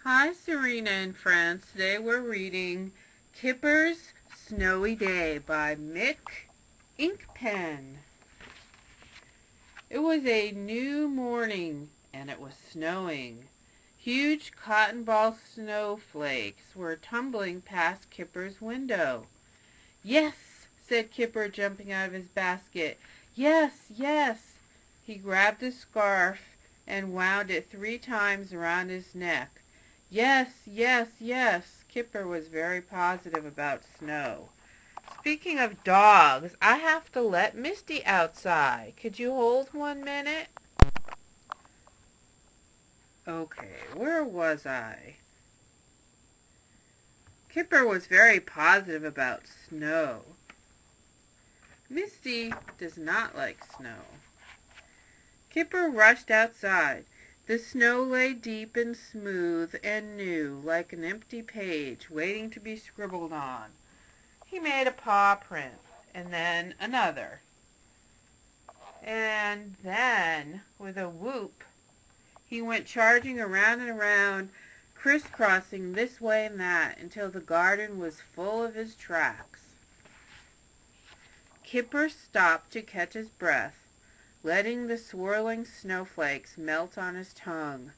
Hi, Serena and friends. Today we're reading Kipper's Snowy Day by Mick Inkpen. It was a new morning, and it was snowing. Huge cotton ball snowflakes were tumbling past Kipper's window. "Yes," said Kipper, jumping out of his basket. "Yes, yes." He grabbed a scarf and wound it 3 times around his neck. Yes, yes, yes. Kipper was very positive about snow. Speaking of dogs, I have to let Misty outside. Could you hold 1 minute? Okay, where was I? Kipper was very positive about snow. Misty does not like snow. Kipper rushed outside. The snow lay deep and smooth and new, like an empty page waiting to be scribbled on. He made a paw print, and then another. And then, with a whoop, he went charging around and around, crisscrossing this way and that, until the garden was full of his tracks. Kipper stopped to catch his breath, letting the swirling snowflakes melt on his tongue.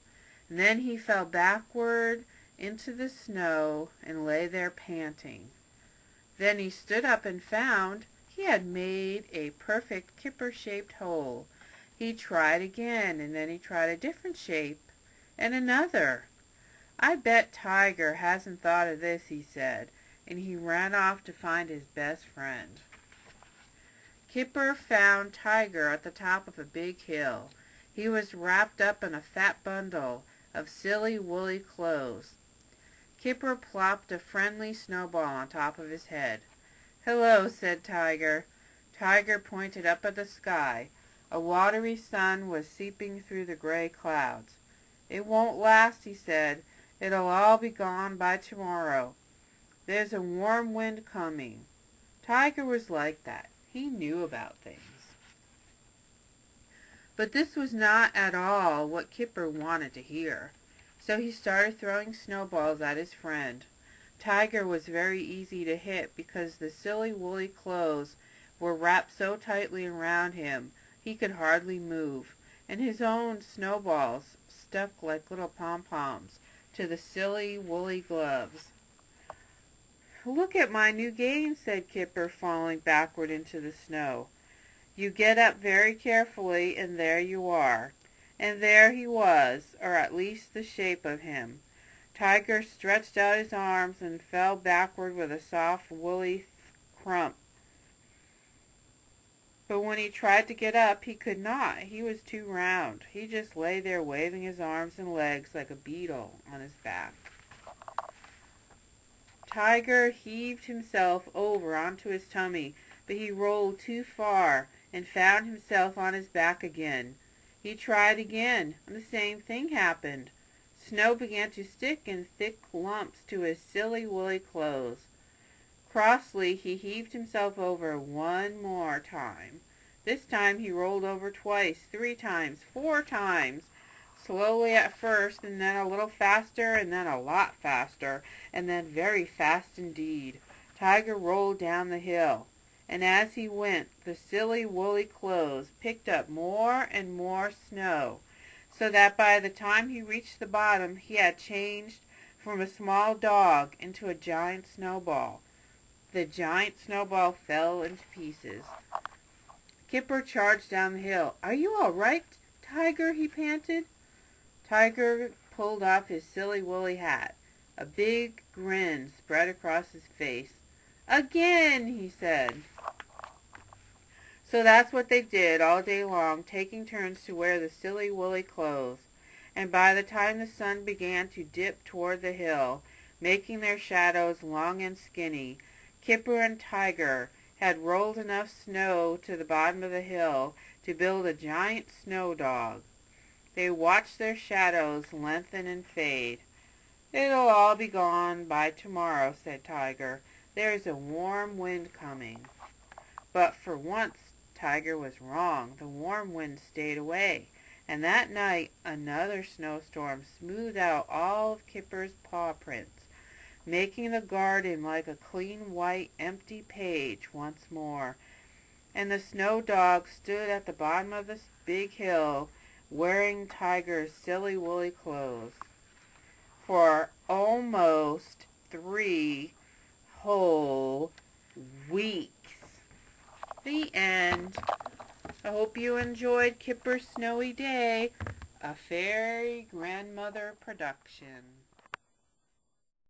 And then he fell backward into the snow and lay there panting. Then he stood up and found he had made a perfect Kipper-shaped hole. He tried again, and then he tried a different shape, and another. "I bet Tiger hasn't thought of this," he said, and he ran off to find his best friend. Kipper found Tiger at the top of a big hill. He was wrapped up in a fat bundle of silly woolly clothes. Kipper plopped a friendly snowball on top of his head. "Hello," said Tiger. Tiger pointed up at the sky. A watery sun was seeping through the gray clouds. "It won't last," he said. "It'll all be gone by tomorrow. There's a warm wind coming." Tiger was like that. He knew about things. But this was not at all what Kipper wanted to hear. So he started throwing snowballs at his friend. Tiger was very easy to hit because the silly woolly clothes were wrapped so tightly around him he could hardly move, and his own snowballs stuck like little pom-poms to the silly woolly gloves. "Look at my new game," said Kipper, falling backward into the snow. "You get up very carefully, and there you are." And there he was, or at least the shape of him. Tiger stretched out his arms and fell backward with a soft, woolly crump. But when he tried to get up, he could not. He was too round. He just lay there waving his arms and legs like a beetle on his back. Tiger heaved himself over onto his tummy, but he rolled too far and found himself on his back again. He tried again, and the same thing happened. Snow began to stick in thick lumps to his silly woolly clothes. Crossly he heaved himself over 1 more time. This time he rolled over twice, 3 times, 4 times. Slowly at first, and then a little faster, and then a lot faster, and then very fast indeed. Tiger rolled down the hill, and as he went, the silly woolly clothes picked up more and more snow, so that by the time he reached the bottom, he had changed from a small dog into a giant snowball. The giant snowball fell into pieces. Kipper charged down the hill. "Are you all right, Tiger?" he panted. Tiger pulled off his silly woolly hat. A big grin spread across his face. "Again," he said. So that's what they did all day long, taking turns to wear the silly woolly clothes. And by the time the sun began to dip toward the hill, making their shadows long and skinny, Kipper and Tiger had rolled enough snow to the bottom of the hill to build a giant snow dog. They watched their shadows lengthen and fade. "It'll all be gone by tomorrow," said Tiger. "There's a warm wind coming." But for once Tiger was wrong. The warm wind stayed away, And that night another snowstorm smoothed out all of Kipper's paw prints, making the garden like a clean white empty page once more. And the snow dog stood at the bottom of the big hill, wearing Tiger's silly woolly clothes, for almost 3 whole weeks. The end. I hope you enjoyed Kipper's Snowy Day, a Fairy Grandmother production.